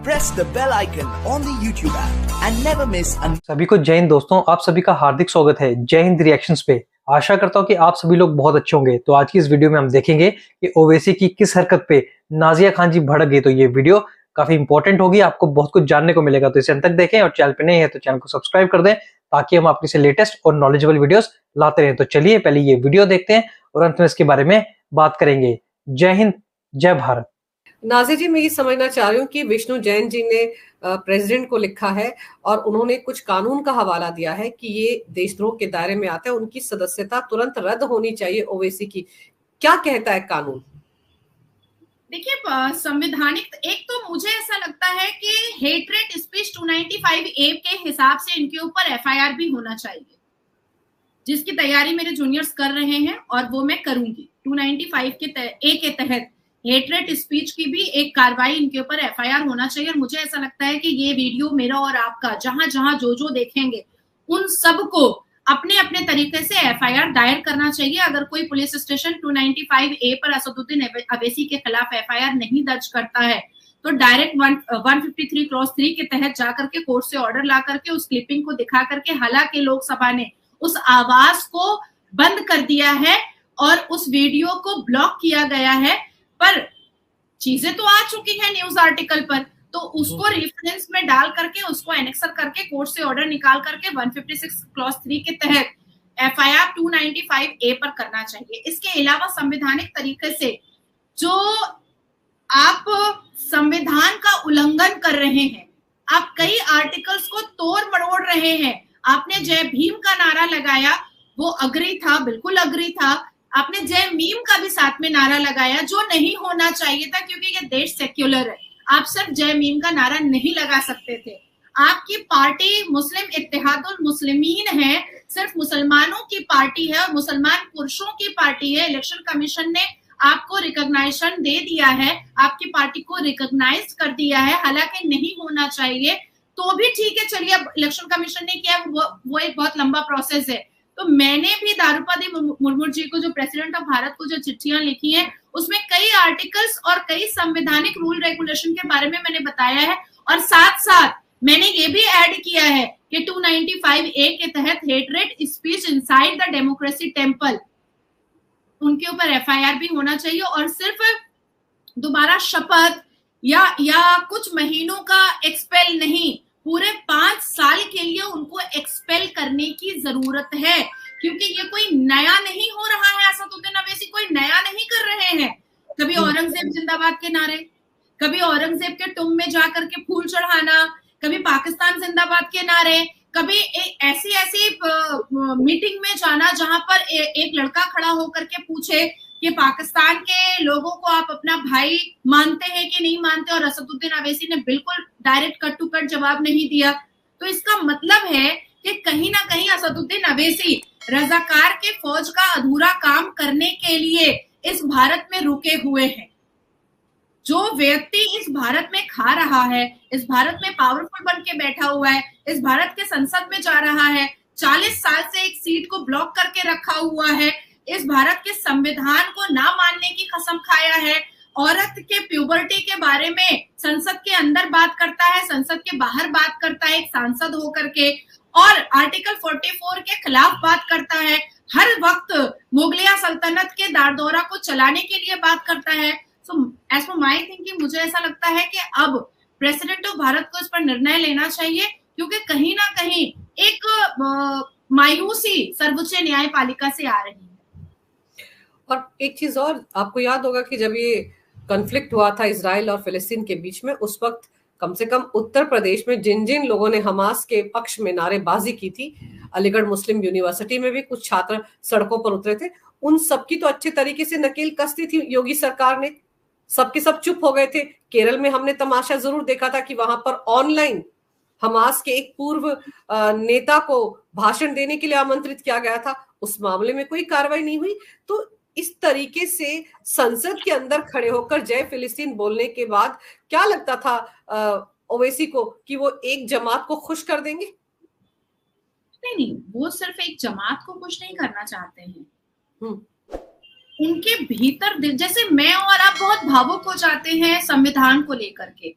press the bell icon on the YouTube app and never miss सभी को जय हिंद दोस्तों, आप सभी का हार्दिक स्वागत है जय हिंद रिएक्शंस पे। आशा करता हूँ कि आप सभी लोग बहुत अच्छे होंगे। तो आज की इस वीडियो में हम देखेंगे कि ओवैसी की किस हरकत पे नाजिया खान जी भड़क गई। तो ये वीडियो काफी इंपॉर्टेंट होगी, आपको बहुत कुछ जानने को मिलेगा। तो इसे अंत तक देखें और चैनल पे नए हैं तो चैनल को सब्सक्राइब कर दें ताकि हम आपके से लेटेस्ट और नॉलेजेबल वीडियोस लाते रहें। तो चलिए पहले ये वीडियो देखते हैं और अंत में इसके बारे में बात करेंगे। जय हिंद, जय भारत। नाज़िया जी, मैं ये समझना चाह रही हूँ कि विष्णु जैन जी ने प्रेसिडेंट को लिखा है और उन्होंने कुछ कानून का हवाला दिया है कि ये देशद्रोह के दायरे में आता है, उनकी सदस्यता तुरंत रद्द होनी चाहिए ओवैसी की। क्या कहता है कानून? देखिए, संवैधानिक एक तो मुझे ऐसा लगता है कि हेटरेट स्पीच 295A के हिसाब से इनके ऊपर FIR भी होना चाहिए, जिसकी तैयारी मेरे जूनियर्स कर रहे हैं और वो मैं करूंगी। 295A के तहत हेटरेट स्पीच की भी एक कार्रवाई इनके ऊपर FIR होना चाहिए। और मुझे ऐसा लगता है कि ये वीडियो मेरा और आपका जहां जहां जो देखेंगे उन सबको अपने अपने तरीके से FIR दायर करना चाहिए। अगर कोई पुलिस स्टेशन 295A पर असदुद्दीन अवैसी के खिलाफ FIR नहीं दर्ज करता है तो डायरेक्ट 153 के तहत जाकर के कोर्ट से ऑर्डर ला करके उस क्लिपिंग को दिखा करके, हालांकि लोकसभा ने उस आवाज को बंद कर दिया है और उस वीडियो को ब्लॉक किया गया है, पर चीजें तो आ चुकी है न्यूज आर्टिकल पर, तो उसको रेफरेंस में डाल करके उसको एनेक्सर करके कोर्ट से ऑर्डर निकाल करके 156 क्लॉज 3 के तहत FIR 295A पर करना चाहिए। इसके अलावा संवैधानिक तरीके से जो आप संविधान का उल्लंघन कर रहे हैं, आप कई आर्टिकल्स को तोड़ मरोड़ रहे हैं। आपने जय भीम का नारा लगाया, वो अग्री था, बिल्कुल अग्री था। आपने जय मीम का भी साथ में नारा लगाया, जो नहीं होना चाहिए था क्योंकि ये देश सेक्युलर है। आप सिर्फ जय मीम का नारा नहीं लगा सकते थे। आपकी पार्टी मुस्लिम इत्तेहादुल मुस्लिमीन है, सिर्फ मुसलमानों की पार्टी है और मुसलमान पुरुषों की पार्टी है। इलेक्शन कमीशन ने आपको रिकॉग्निशन दे दिया है, आपकी पार्टी को रिकॉग्नाइज कर दिया है, हालांकि नहीं होना चाहिए तो भी ठीक है, चलिए अब इलेक्शन कमीशन ने किया, वो एक बहुत लंबा प्रोसेस है। तो मैंने भी द्रौपदी मुर्मू जी को, जो प्रेसिडेंट ऑफ भारत को जो चिट्ठियां लिखी हैं, उसमें कई आर्टिकल्स और कई संवैधानिक रूल रेगुलेशन के बारे में मैंने बताया है और साथ साथ मैंने ये भी ऐड किया है कि 295A के तहत hatred speech inside the democracy temple, उनके ऊपर FIR भी होना चाहिए और सिर्फ दोबारा शपथ या कुछ महीनों का एक्सपेल नहीं, पूरे 5 साल के लिए उनको एक्सपेल करने की जरूरत है, क्योंकि ये कोई नया नहीं हो रहा है। असदुद्दीन अवैसी कोई नया नहीं कर रहे हैं। कभी औरंगजेब जिंदाबाद के नारे, कभी औरंगजेब के टुम में जाकर के फूल चढ़ाना, कभी पाकिस्तान जिंदाबाद के नारे, कभी ऐसी मीटिंग में जाना जहां पर एक लड़का खड़ा होकर के पूछे कि पाकिस्तान के लोगों को आप अपना भाई मानते हैं कि नहीं मानते, और असदुद्दीन अवैसी ने बिल्कुल डायरेक्ट कट टू कट जवाब नहीं दिया। तो इसका मतलब है कि कहीं ना कहीं असदुद्दीन अवैसी रजाकार के फौज का अधूरा काम करने के लिए इस भारत में रुके हुए हैं। जो व्यक्ति इस भारत में खा रहा है, इस भारत में पावरफुल बन के बैठा हुआ है, इस भारत के संसद में जा रहा है, 40 साल से एक सीट को ब्लॉक करके रखा हुआ है, इस भारत के संविधान को ना मानने की कसम खाया है, औरत के प्यूबर्टी के बारे में संसद के अंदर बात करता है, संसद के बाहर बात करता है एक सांसद होकर के, और आर्टिकल 44 के खिलाफ बात करता है, हर वक्त मुगलिया सल्तनत के दारदौरा को चलाने के लिए बात करता है। So as per my thinking, मुझे ऐसा लगता है कि अब प्रेसिडेंट ऑफ भारत को इस पर निर्णय लेना चाहिए, क्योंकि कहीं ना कहीं एक मायूसी सर्वोच्च न्यायपालिका से आ रही है। और एक चीज और, आपको याद होगा कि जब ये कॉन्फ्लिक्ट हुआ था इजराइल और फिलिस्तीन के बीच में, उस वक्त कम से कम उत्तर प्रदेश में जिन जिन लोगों ने हमास के पक्ष में नारेबाजी की थी, अलीगढ़ मुस्लिम यूनिवर्सिटी में भी कुछ छात्र सड़कों पर उतरे थे, उन सबकी तो अच्छे तरीके से नकेल कसती थी योगी सरकार ने, सबके सब चुप हो गए थे। केरल में हमने तमाशा जरूर देखा था कि वहां पर ऑनलाइन हमास के एक पूर्व नेता को भाषण देने के लिए आमंत्रित किया गया था, उस मामले में कोई कार्रवाई नहीं हुई। तो इस तरीके से संसद के अंदर खड़े होकर जय फिलिस्तीन बोलने के बाद क्या लगता था ओवैसी को कि वो एक जमात को खुश कर देंगे? नहीं, वो सिर्फ एक जमात को खुश नहीं करना चाहते हैं। उनके भीतर जैसे मैं और आप बहुत भावुक हो जाते हैं संविधान को लेकर के,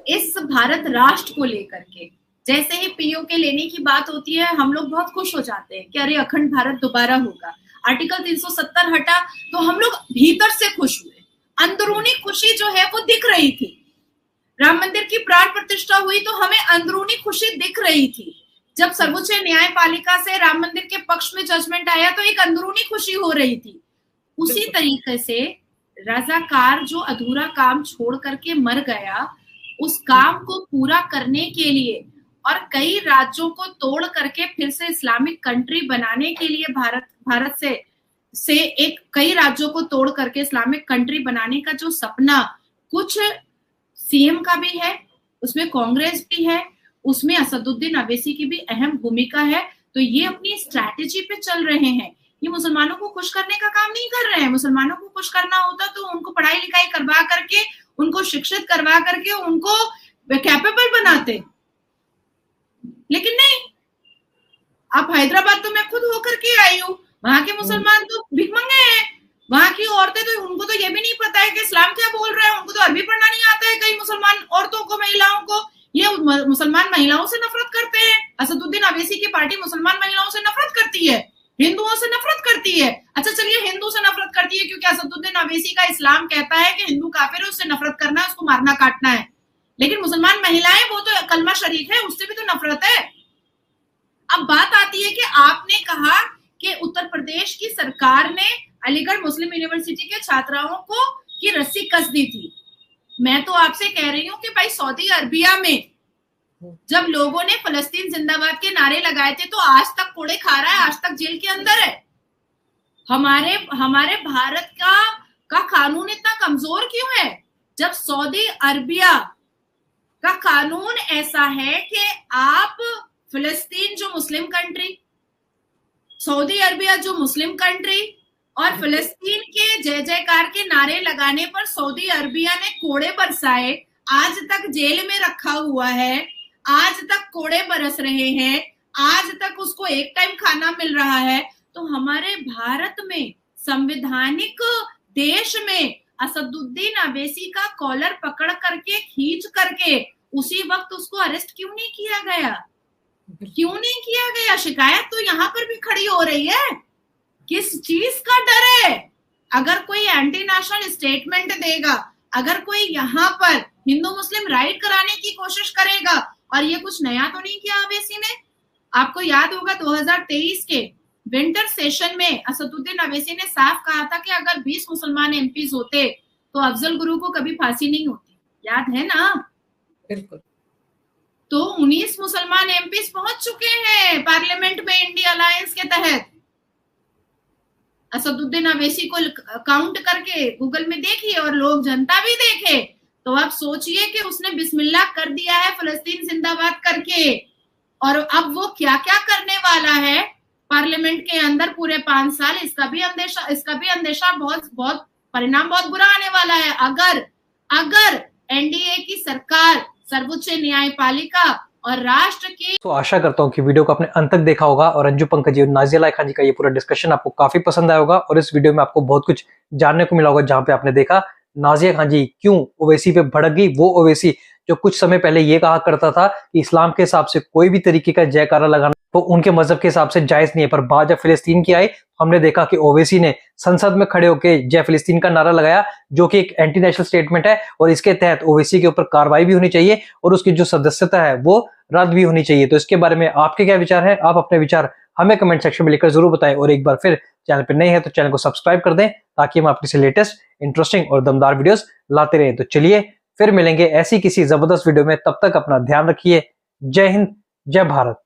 इस भारत राष्ट्र को लेकर के। जैसे ही पीओके लेने की बात होती है हम लोग बहुत खुश हो जाते हैं कि अरे अखंड भारत दोबारा होगा। आर्टिकल 370 हटा तो हम लोग भीतर से खुश हुए, अंदरूनी खुशी जो है वो दिख रही थी। राम मंदिर की प्राण प्रतिष्ठा हुई तो हमें अंदरूनी खुशी दिख रही थी। जब सर्वोच्च न्यायपालिका से राम मंदिर के पक्ष में जजमेंट आया तो एक अंदरूनी खुशी हो रही थी। उसी तरीके से रजाकार जो अधूरा काम छोड़ करके मर गया, उस काम को पूरा करने के लिए और कई राज्यों को तोड़ करके फिर से इस्लामिक कंट्री बनाने के लिए भारत से एक कई राज्यों को तोड़ करके इस्लामिक कंट्री बनाने का जो सपना कुछ सीएम का भी है, उसमें कांग्रेस भी है, उसमें असदुद्दीन अवैसी की भी अहम भूमिका है। तो ये अपनी स्ट्रैटेजी पे चल रहे हैं। ये मुसलमानों को खुश करने का काम नहीं कर रहे हैं। मुसलमानों को खुश करना होता तो उनको पढ़ाई लिखाई करवा करके, उनको शिक्षित करवा करके उनको कैपेबल बनाते, लेकिन नहीं। आप हैदराबाद तो मैं खुद होकर के आई हूँ, वहां के मुसलमान तो भिखमंगे हैं। वहां की औरतें तो उनको तो ये भी नहीं पता है कि इस्लाम क्या बोल रहा है, उनको तो अरबी पढ़ना नहीं आता है। कई मुसलमान औरतों को, महिलाओं को, ये मुसलमान महिलाओं से नफरत करते हैं। असदुद्दीन अवैसी की पार्टी मुसलमान महिलाओं से नफरत करती है, हिंदुओं से नफरत करती है। अच्छा चलिए, हिंदू से नफरत करती है क्योंकि असदुद्दीन अवैसी का इस्लाम कहता है कि हिंदू काफिर है, उससे नफरत करना है, उसको मारना काटना है। लेकिन मुसलमान महिलाएं, वो तो कलमा शरीफ है, उससे भी तो नफरत है। अब बात आती है कि आपने कहा कि उत्तर प्रदेश की सरकार ने अलीगढ़ मुस्लिम यूनिवर्सिटी के छात्राओं को की रस्सी कस दी थी। मैं तो आपसे कह रही हूँ कि भाई सऊदी अरबिया में जब लोगों ने फलस्तीन जिंदाबाद के नारे लगाए थे तो आज तक कोड़े खा रहा है, आज तक जेल के अंदर है। हमारे भारत का कानून इतना कमजोर क्यों है? जब सऊदी अरबिया का कानून ऐसा है कि आप फिलिस्तीन जो मुस्लिम कंट्री, सऊदी अरबिया जो मुस्लिम कंट्री, और फिलिस्तीन के जय जयकार के नारे लगाने पर सऊदी अरबिया ने कोड़े बरसाए, आज तक जेल में रखा हुआ है, आज तक कोड़े बरस रहे हैं, आज तक उसको एक टाइम खाना मिल रहा है। तो हमारे भारत में, संवैधानिक देश में, असदुद्दीन अवैसी का कॉलर पकड़ करके, खींच करके उसी वक्त उसको अरेस्ट क्यों नहीं किया गया? क्यों नहीं किया गया? शिकायत तो यहाँ पर भी खड़ी हो रही है। किस चीज का डर है? अगर कोई एंटी नेशनल स्टेटमेंट देगा, अगर कोई यहाँ पर हिंदू मुस्लिम राइट कराने की कोशिश करेगा, और ये कुछ नया तो नहीं किया अवैसी ने। आपको याद होगा 2023 के विंटर सेशन में असदुद्दीन अवैसी ने साफ कहा था कि अगर 20 मुसलमान एमपीज होते तो अफजल गुरु को कभी फांसी नहीं होती। याद है ना? बिल्कुल। तो 19 मुसलमान एमपीज पहुंच चुके हैं पार्लियामेंट में इंडिया अलायंस के तहत। असदुद्दीन अवैसी को काउंट करके गूगल में देखिए और लोग जनता भी देखे, तो आप सोचिए कि उसने बिस्मिल्लाह कर दिया है फलस्तीन जिंदाबाद करके। और अब वो क्या क्या करने वाला है पार्लियामेंट के अंदर पूरे 5 साल, इसका भी अंदेशा बहुत परिणाम बहुत बुरा आने वाला है। अगर एनडीए की सरकार, सर्वोच्च न्यायपालिका और राष्ट्र की। तो आशा करता हूँ कि वीडियो को आपने अंत तक देखा होगा और अंजू पंकज और नाजिया खान जी का ये पूरा डिस्कशन आपको काफी पसंद आया होगा और इस वीडियो में आपको बहुत कुछ जानने को मिला होगा, जहां पे आपने देखा नाजिया खान जी क्यों ओवैसी पे भड़क गई। वो ओवैसी जो कुछ समय पहले ये कहा करता था कि इस्लाम के हिसाब से कोई भी तरीके का जयकारा लगाना तो उनके मजहब के हिसाब से जायज नहीं है। पर बात जब फिलिस्तीन की आई, हमने देखा कि ओवैसी ने संसद में खड़े होकर जय फिलिस्तीन का नारा लगाया, जो कि एक एंटी नेशनल स्टेटमेंट है और इसके तहत ओवैसी के ऊपर कार्रवाई भी होनी चाहिए और उसकी जो सदस्यता है वो रद्द भी होनी चाहिए। तो इसके बारे में आपके क्या विचार है? आप अपने विचार हमें कमेंट सेक्शन में लिखकर जरूर बताएं और एक बार फिर चैनल पर नए हैं तो चैनल को सब्सक्राइब कर दें ताकि हम आपके लिए लेटेस्ट, इंटरेस्टिंग और दमदार वीडियोस लाते रहें। तो चलिए फिर मिलेंगे ऐसी किसी जबरदस्त वीडियो में, तब तक अपना ध्यान रखिए। जय हिंद, जय भारत।